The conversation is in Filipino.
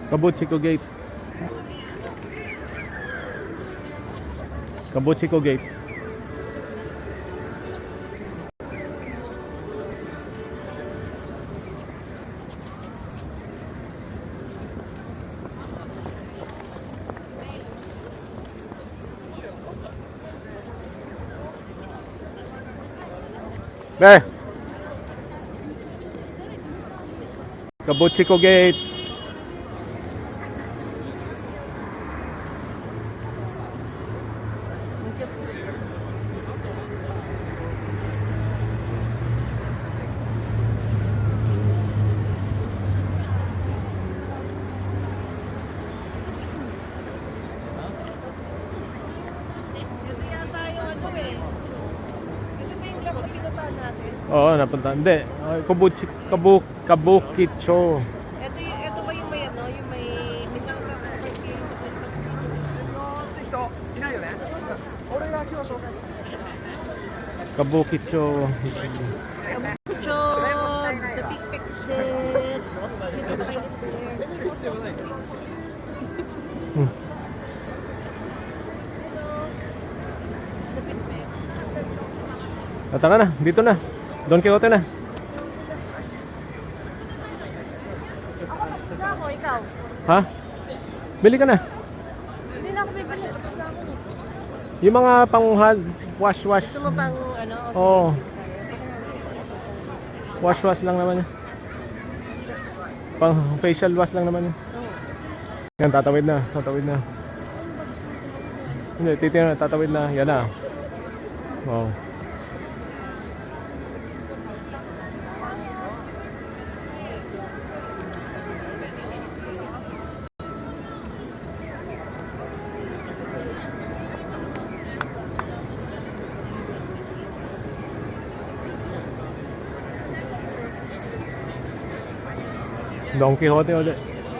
Kabuchiko Gate. Kabuchiko Gate. Be. Kabuchiko Gate. Oo, napunta. Hindi. Kabukicho. Ito ba yung may ano, yung may minangka Kabukicho. Kabucho, the big pick is there. The big pick. Tara na, dito na. Don Quixote na. Tapos na ako, ikaw. Ha? Bili ka na. Hindi na ako bibili. Tapos na ako. Yung mga pang wash. Gusto mo pang ano? Oo. Wash lang naman yan. Pang facial wash lang naman yan. Yan, tatawid na. Hindi, titignan na, tatawid na. Yan na. Wow. Don Quixote ulit.